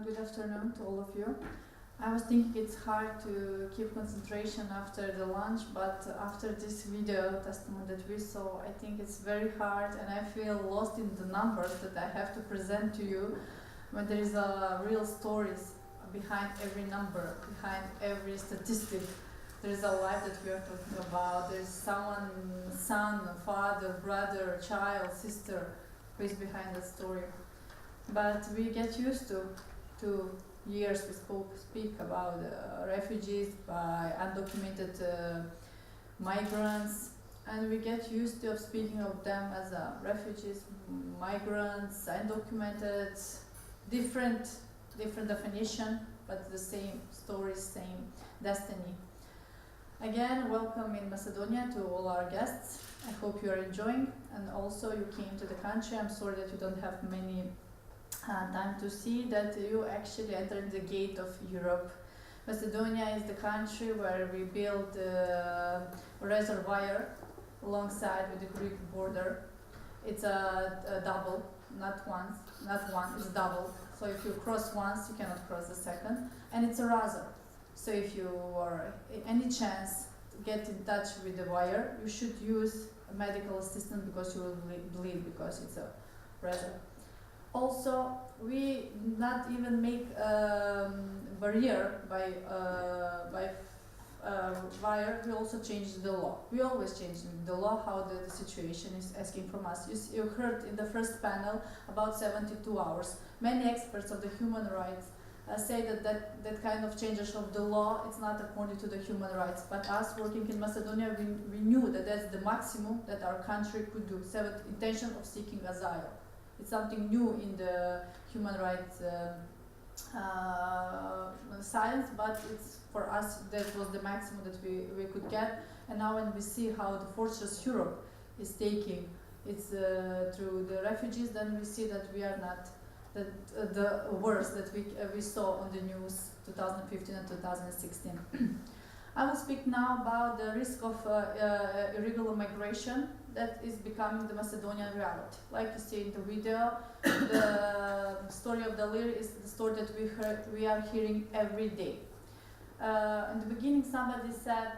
Good afternoon to all of you. I was thinking it's hard to keep concentration after the lunch, but after this video testimony that we saw, I think it's very hard and I feel lost in the numbers that I have to present to you when there is a real stories behind every number, behind every statistic. There is a life that we are talking about. There's someone, son, father, brother, child, sister, who is behind the story. But we get used to years we speak about refugees by undocumented migrants, and we get used to speaking of them as refugees, migrants, undocumented, different definition, but the same story, same destiny. Again, welcome in Macedonia to all our guests. I hope you are enjoying, and also you came to the country. I'm sorry that you don't have many time to see that you actually entered the gate of Europe. Macedonia is the country where we built a reservoir alongside with the Greek border. It's a double, not one, it's double. So if you cross once, you cannot cross the second. And it's a razor. So if you are any chance to get in touch with the wire, you should use a medical assistant because you will bleed because it's a razor. Also, we not even make barrier by wire. We also change the law. We always change the law how the situation is asking from us. You heard in the first panel about 72 hours. Many experts of the human rights say that kind of changes of the law, it's not according to the human rights. But us working in Macedonia, we knew that that's the maximum that our country could do. Intention of seeking asylum. It's something new in the human rights science, but it's for us that was the maximum that we could get. And now when we see how the fortress Europe is taking its through the refugees, then we see that we are not the worst that we saw on the news 2015 and 2016. I will speak now about the risk of irregular migration that is becoming the Macedonian reality. Like you see in the video, the story of Dalir is the story that we are hearing every day. In the beginning, somebody said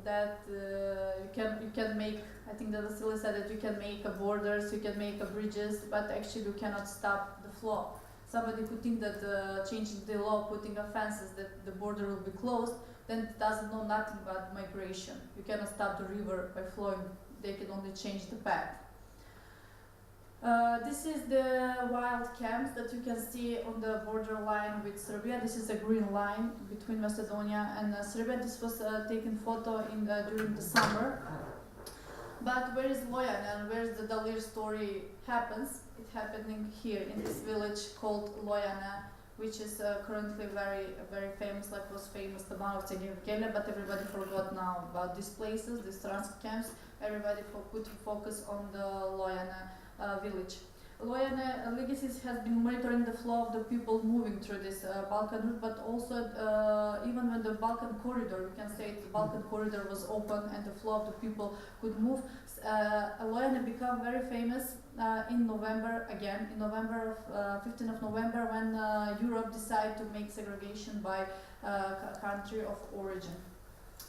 that you can make. I think that Vasily said that you can make borders, you can make bridges, but actually you cannot stop the flow. Somebody could think that changing the law, putting fences, that the border will be closed, then it doesn't know nothing about migration. You cannot stop the river by flowing. They can only change the path. This is the wild camps that you can see on the borderline with Serbia. This is a green line between Macedonia and Serbia. This was taken photo during the summer. But where is Lojan and where the Dalir story happens? It's happening here in this village called Lojana, which is currently very famous, like was famous the Manovce Gevgelja, but everybody forgot now about these places, these transit camps. Everybody put focus on the Lojana village. Lojana legacy has been monitoring the flow of the people moving through this Balkan route, but also even when the Balkan corridor, we can say the Balkan corridor was open and the flow of the people could move. Lojana became very famous in November, 15th of November, when Europe decided to make segregation by country of origin.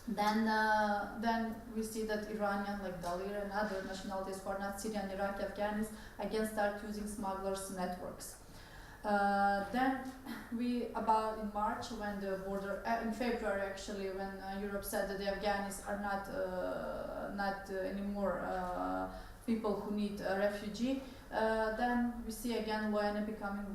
Then we see that Iranian, like Dalir and other nationalities who are not Syrian, Iraqi, Afghanis, again start using smugglers' networks. Then in March, when the border, in February actually, when Europe said that the Afghanis are not anymore people who need a refugee, then we see again Lojana becoming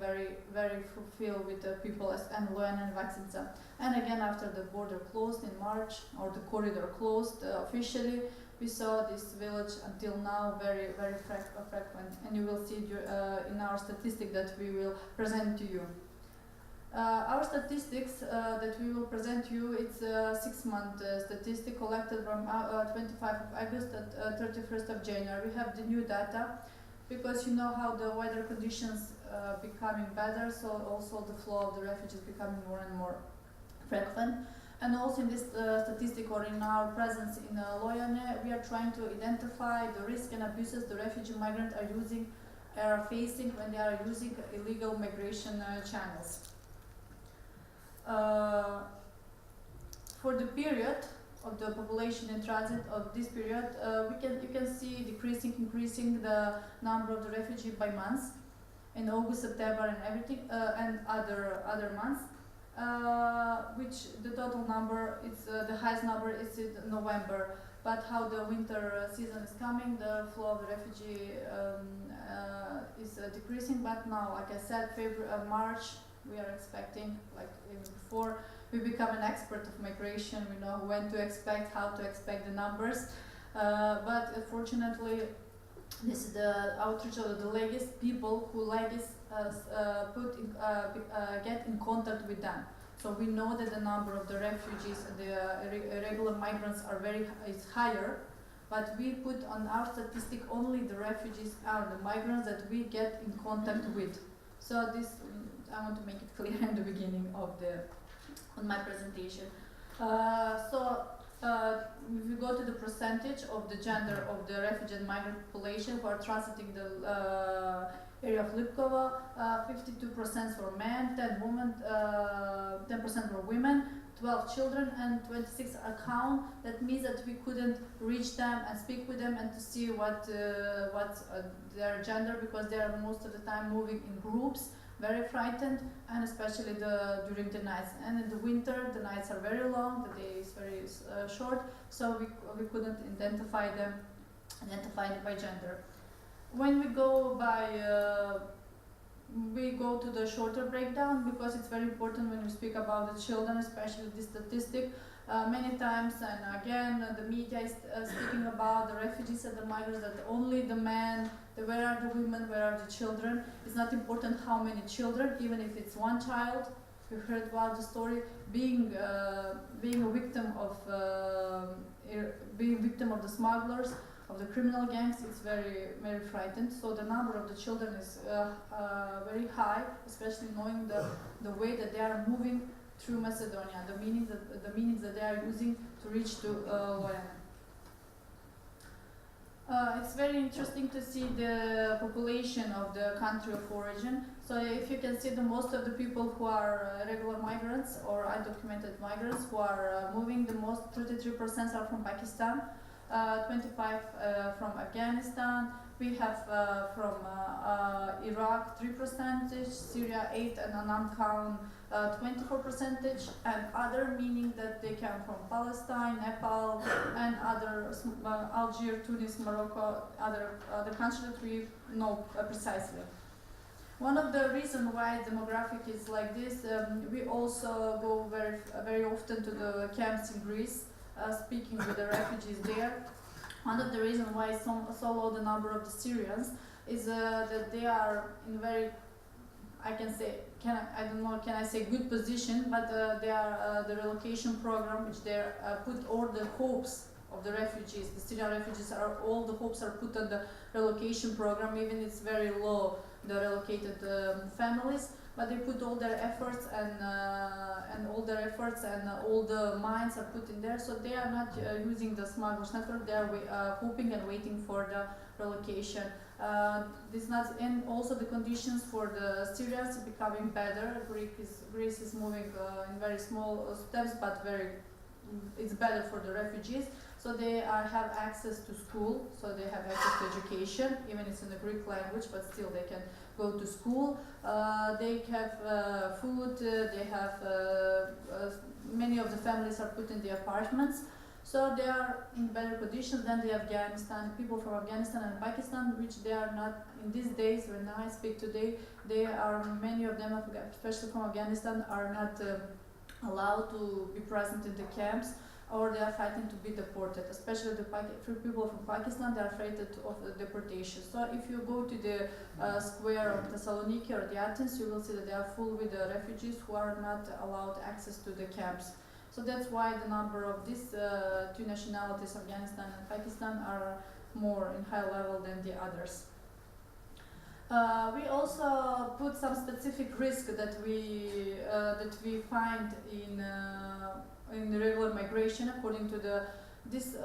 very fulfilled with the people and Lojana and Vaksinca. And again, after the border closed in March, or the corridor closed officially, we saw this village until now very frequent. And you will see in our statistic that we will present to you. Our statistics that we will present to you, it's a 6-month statistic collected from 25th of August to 31st of January. We have the new data because you know how the weather conditions becoming better, so also the flow of the refugees becoming more and more frequent. And also in this statistic, or in our presence in Lojane, we are trying to identify the risk and abuses the refugee migrants are using are facing when they are using illegal migration channels. For the period of the population in transit of this period, you can see increasing the number of the refugees by months in August, September, and everything, and other months. Which the total number, it's the highest number is in November. But how the winter season is coming, the flow of the refugee is decreasing. But now, like I said, March, we are expecting, like even before we become an expert of migration, we know when to expect, how to expect the numbers. But unfortunately, this is the outreach of the latest people who get in contact with them. So we know that the number of the refugees and the irregular migrants is higher, but we put on our statistic only the refugees and the migrants that we get in contact with. So this, I want to make it clear in the beginning of my presentation. If we go to the percentage of the gender of the refugee and migrant population who are transiting the area of Lipkova, 52% for men, 10% for women, 12 children, and 26 are count. That means that we couldn't reach them and speak with them and to see what's their gender, because they are most of the time moving in groups, very frightened, and especially during the nights. And in the winter, the nights are very long, the day is very short, so we couldn't identify them by gender. When we go to the shorter breakdown, because it's very important when we speak about the children, especially this statistic. Many times, and again, the media is speaking about the refugees and the migrants, that only the men, where are the women, where are the children. It's not important how many children, even if it's one child. You heard about the story, being a victim of the smugglers, of the criminal gangs. It's very, very frightened. So the number of the children is very high, especially knowing the way that they are moving through Macedonia, the meanings that they are using to reach to Loyana. It's very interesting to see the population of the country of origin. So if you can see, most of the people who are regular migrants or undocumented migrants who are moving, the most 33% are from Pakistan, 25 from Afghanistan. We have from Iraq 3%, Syria 8%, and non-count 24%, and other, meaning that they come from Palestine, Nepal, and other Algeria, Tunis, Morocco, other countries that we know precisely. One of the reasons why demographic is like this, we also go very often to the camps in Greece, speaking with the refugees there. One of the reasons why so low the number of the Syrians is that they are in very, I can say, can I say good position, but they are the relocation program, which they put all the hopes of the refugees, the Syrian refugees, all the hopes are put on the relocation program, even it's very low, the relocated families, but they put all their efforts and all the minds are put in there, so they are not using the smugglers network, they are hoping and waiting for the relocation. And also the conditions for the Syrians are becoming better. Greece is moving in very small steps, but it's better for the refugees. So they have access to school, so they have access to education, even it's in the Greek language, but still they can go to school. They have food, they have, many of the families are put in the apartments. So they are in better conditions than the people from Afghanistan and Pakistan, which they are not in these days. When now I speak today, many of them, especially from Afghanistan, are not allowed to be present in the camps, or they are fighting to be deported. Especially the people from Pakistan, they are afraid of the deportation. So if you go to the square of Thessaloniki or the Athens, you will see that they are full with the refugees who are not allowed access to the camps. So that's why the number of these two nationalities, Afghanistan and Pakistan, are more in high level than the others. We also put some specific risk that we find in the regular migration, according to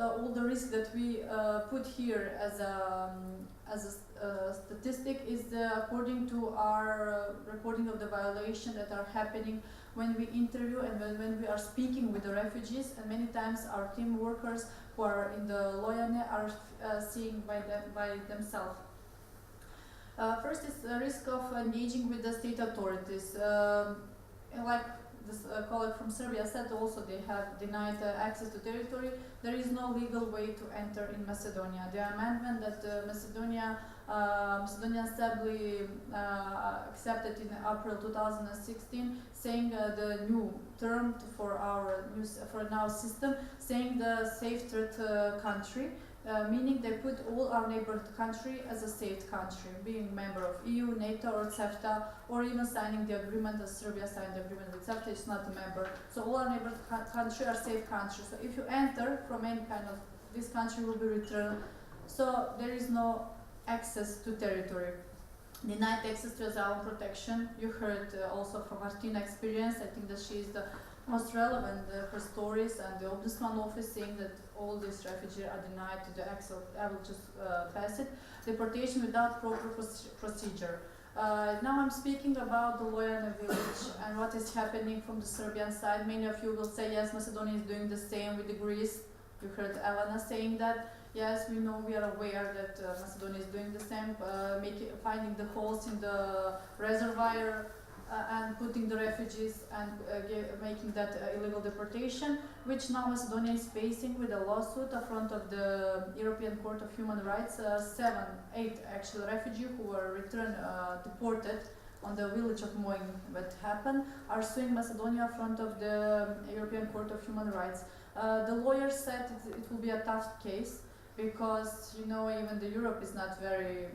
all the risks that we put here as as a statistic is according to our reporting of the violation that are happening when we interview and when we are speaking with the refugees, and many times our team workers who are in the Loyane are seeing by themselves. First is the risk of engaging with the state authorities. Like this colleague from Serbia said, also they have denied access to territory. There is no legal way to enter in Macedonia. The amendment that Macedonian Assembly accepted in April 2016, saying the new term for our now system, saying the safe third country. Meaning they put all our neighbored country as a safe country, being member of EU, NATO or CEFTA, or even signing the agreement as Serbia signed the agreement with CEFTA, it's not a member. So all our neighbored country are safe countries. So if you enter from any kind of, this country will be returned. So there is no access to territory. Denied access to asylum protection. You heard also from Martina's experience. I think that she is the most relevant her stories, and the Ombudsman office saying that all these refugees are denied to the access. I will just pass it. Deportation without proper procedure. Now I'm speaking about the Loyane village and what is happening from the Serbian side. Many of you will say, yes, Macedonia is doing the same with the Greece. You heard Elena saying that. Yes, we know, we are aware that Macedonia is doing the same, finding the holes in the reservoir, and putting the refugees and making that illegal deportation, which now Macedonia is facing with a lawsuit in front of the European Court of Human Rights. 8 actually refugees who were returned deported on the village of Moin that happened are suing Macedonia in front of the European Court of Human Rights. The lawyer said it will be a tough case because, you know, even the Europe is not very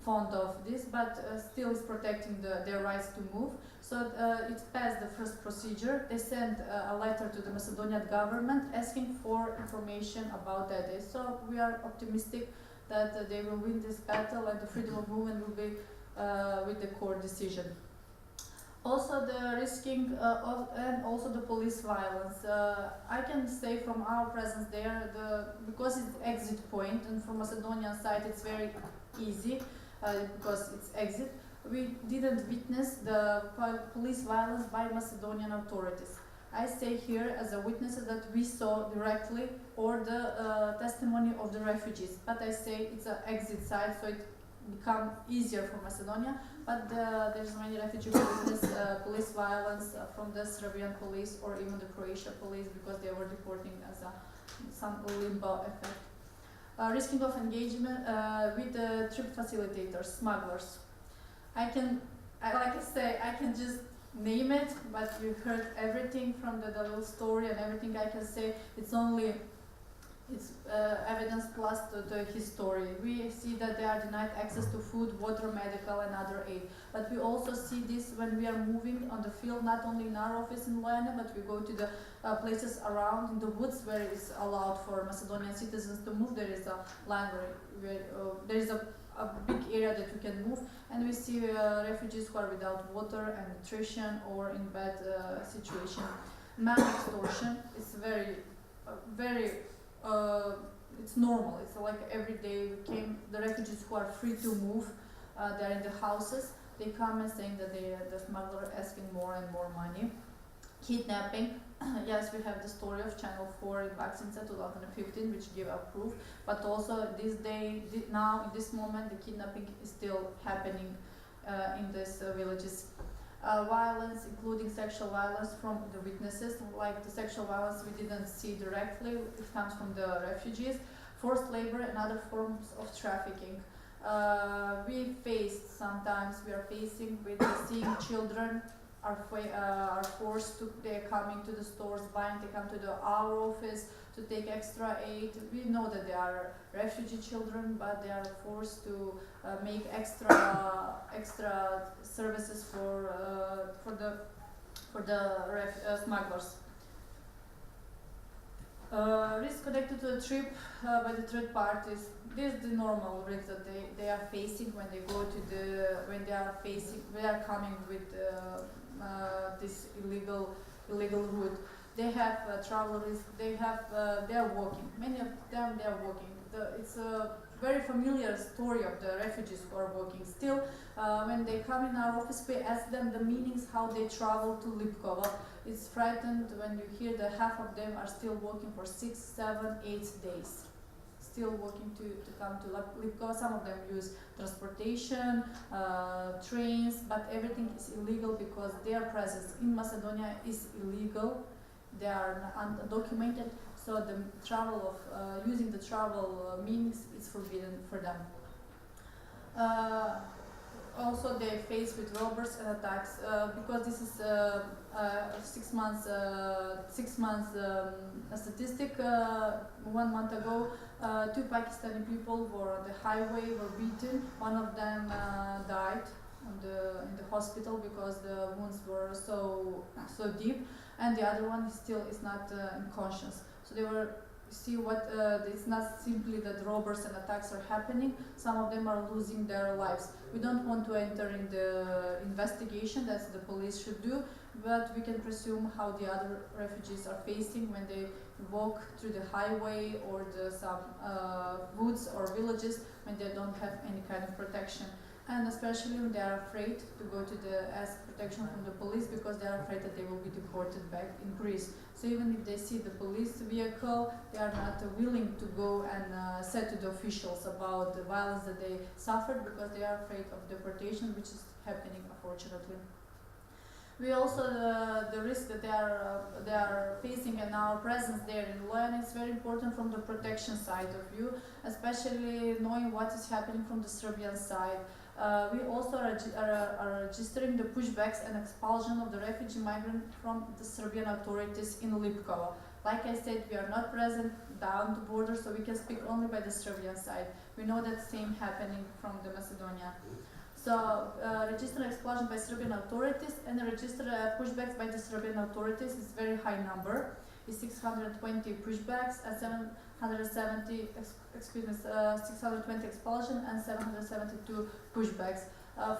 fond of this, but still is protecting their rights to move. So it passed the first procedure. They sent a letter to the Macedonian government asking for information about that. So we are optimistic that they will win this battle and the freedom of movement will be with the court decision. Also the risking of, and also the police violence. I can say from our presence there, because it's exit point, and from Macedonian side it's very easy. Because it's exit, we didn't witness the police violence by Macedonian authorities. I say here as a witness that we saw directly or the testimony of the refugees, but I say it's an exit side, so it become easier for Macedonia, but there's many refugees who witness police violence from the Serbian police or even the Croatian police because they were deporting as some limbo effect. Risking of engagement with the trip facilitators, smugglers. I can just name it, but you heard everything from the little story and everything I can say. It's evidence plus the history. We see that they are denied access to food, water, medical and other aid. But we also see this when we are moving on the field, not only in our office in Loyane, but we go to the places around in the woods where it is allowed for Macedonian citizens to move. There is a land where there is a big area that you can move, and we see refugees who are without water and nutrition or in bad situation. Man extortion is very it's normal. It's like every day the refugees who are free to move, they're in the houses. They come and saying that the smuggler asking more and more money. Kidnapping. Yes, we have the story of Channel 4 in Vaxinca 2015, which give a proof. But also this day, now in this moment, the kidnapping is still happening in these villages. Violence, including sexual violence from the witnesses, like the sexual violence we didn't see directly, it comes from the refugees, forced labor and other forms of trafficking. We are facing with seeing children are forced to, they're coming to the stores buying, they come to our office to take extra aid. We know that they are refugee children, but they are forced to make extra services for the smugglers. Risk connected to the trip by the third parties. This is the normal risk that they are facing when they go to they are coming with this illegal route. They have travel risk. They are walking. Many of them they are walking. It's very familiar story of the refugees who are working. Still, when they come in our office, we ask them the meanings how they travel to Lipkova. It's frightened when you hear that half of them are still working for 6, 7, 8 days. Still working to come to Lipkova. Some of them use transportation, trains, but everything is illegal because their presence in Macedonia is illegal. They are undocumented. So the travel of using the travel means is forbidden for them. Also, they face with robbers and attacks because this is 6 months. 6 months statistic. 1 month ago, 2 Pakistani people were on the highway, were beaten. One of them died in the hospital because the wounds were so deep, and the other one still is not in conscience. So they were, see what, it's not simply that robbers and attacks are happening, some of them are losing their lives. We don't want to enter in the investigation, that's the police should do, but we can presume how the other refugees are facing when they walk through the highway or some woods or villages when they don't have any kind of protection. And especially when they are afraid to go to ask protection from the police because they are afraid that they will be deported back in Greece. So even if they see the police vehicle, they are not willing to go and say to the officials about the violence that they suffered because they are afraid of deportation, which is happening unfortunately. We also the risk that they are facing and our presence there in Learn is very important from the protection side of view, especially knowing what is happening from the Serbian side. We also are registering the pushbacks and expulsion of the refugee migrant from the Serbian authorities in Lipkova. Like I said, we are not present down the border, so we can speak only by the Serbian side. We know that same happening from the Macedonia. So register expulsion by Serbian authorities and register pushbacks by the Serbian authorities is very high number. It's 620 pushbacks and 620 expulsion and 772 pushbacks.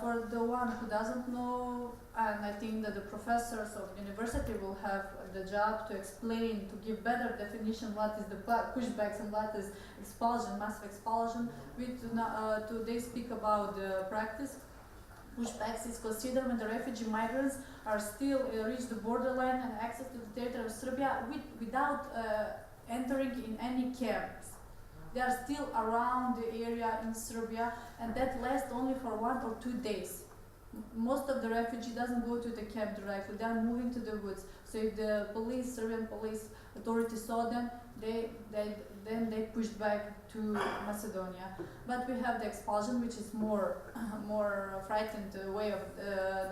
For the one who doesn't know, and I think that the professors of university will have the job to explain, to give better definition what is the pushbacks and what is expulsion, massive expulsion. They speak about the practice. Pushbacks is considered when the refugee migrants are still reach the borderline and access to the territory of Serbia without entering in any camps. They are still around the area in Serbia, and that lasts only for 1 or 2 days. Most of the refugee doesn't go to the camp directly, they are moving to the woods. So if the police, Serbian police authorities saw them, then they pushed back to Macedonia. But we have the expulsion, which is more frightened way of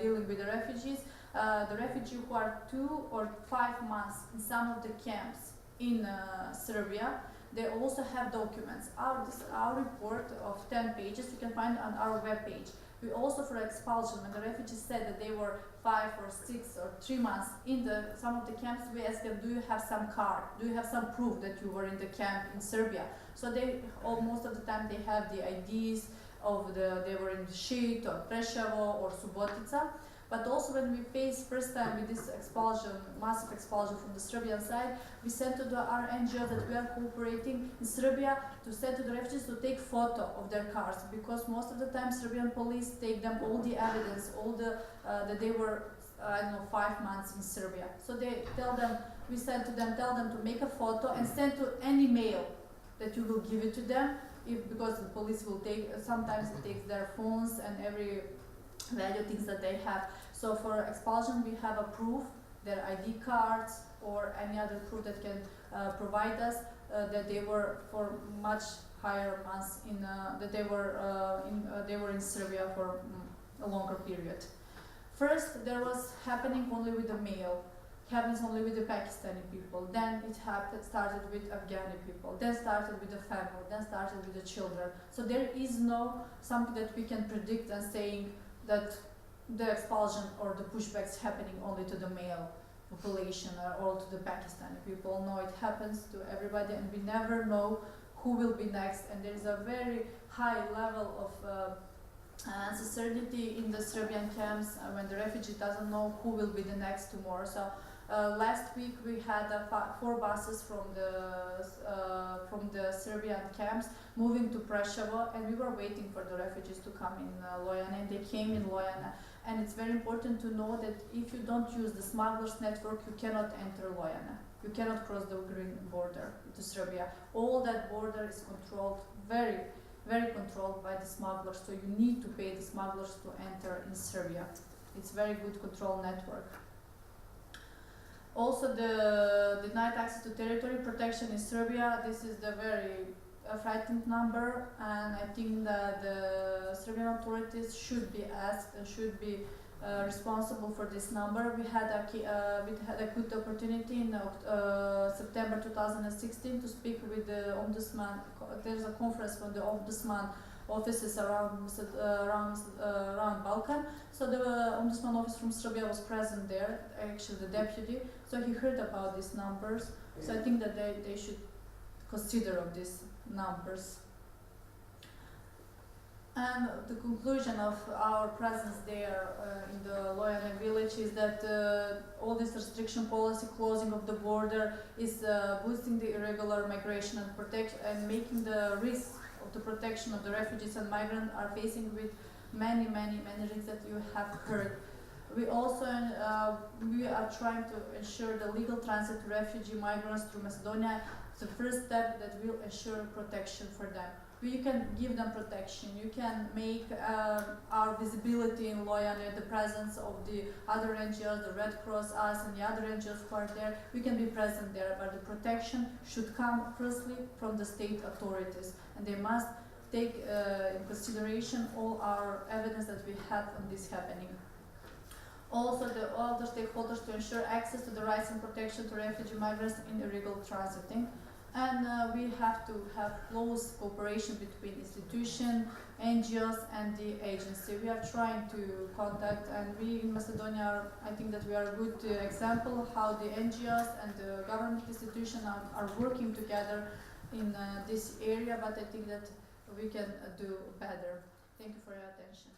dealing with the refugees. The refugees who are 2 or 5 months in some of the camps in Serbia, they also have documents. Our report of 10 pages you can find on our webpage. We also, for expulsion, when the refugees said that they were 5 or 6 or 3 months in some of the camps, we asked them, do you have some card? Do you have some proof that you were in the camp in Serbia? So most of the time they have the IDs of they were in Šid or Preševo or Subotica. But also when we faced first time with this expulsion, massive expulsion from the Serbian side, we sent to our NGO that we are cooperating in Serbia to send to the refugees to take photo of their cars, because most of the time Serbian police take them all the evidence, that they were, 5 months in Serbia. So we send to them, tell them to make a photo and send to any mail that you will give it to them, because the police will sometimes it takes their phones and every value things that they have. So for expulsion we have a proof, their ID cards or any other proof that can provide us that they were for much higher months that they were in Serbia for a longer period. First there was happening only with the male, happens only with the Pakistani people, then it started with Afghani people, then started with the family, then started with the children. So there is no something that we can predict and saying that the expulsion or the pushbacks happening only to the male population or to the Pakistani people. No, it happens to everybody, and we never know who will be next. And there is a very high level of uncertainty in the Serbian camps when the refugee doesn't know who will be the next tomorrow. So Last week we had 4 buses from the Serbian camps moving to Preševo, and we were waiting for the refugees to come in Lojane, and they came in Lojane. And it's very important to know that if you don't use the smugglers network, you cannot enter Lojane. You cannot cross the green border to Serbia. All that border is controlled, very, very controlled by the smugglers, so you need to pay the smugglers to enter in Serbia. It's very good control network. Also, the denied access to territory protection in Serbia, this is the very frightening number, and I think that the Serbian authorities should be asked and should be responsible for this number. We had a good opportunity in September 2016 to speak with the Ombudsman. There's a conference from the Ombudsman offices around Balkan. So the Ombudsman office from Serbia was present there, actually the deputy. So he heard about these numbers. So I think that they should consider of these numbers. And the conclusion of our presence there in the Lojane village is that all this restriction policy, closing of the border, is boosting the irregular migration and making the risk of the protection of the refugees and migrants are facing with many risks that you have heard. We also we are trying to ensure the legal transit to refugee migrants through Macedonia. It's the first step that will ensure protection for them. You can give them protection. You can make our visibility in Lojane, the presence of the other NGOs, the Red Cross, us, and the other NGOs who are there. We can be present there, but the protection should come firstly from the state authorities, and they must take in consideration all our evidence that we have on this happening. Also, the other stakeholders to ensure access to the rights and protection to refugee migrants in illegal transiting. And we have to have close cooperation between institutions, NGOs, and the agency. We are trying to contact, and we in Macedonia, I think that we are a good example of how the NGOs and the government institutions are working together in this area, but I think that we can do better. Thank you for your attention.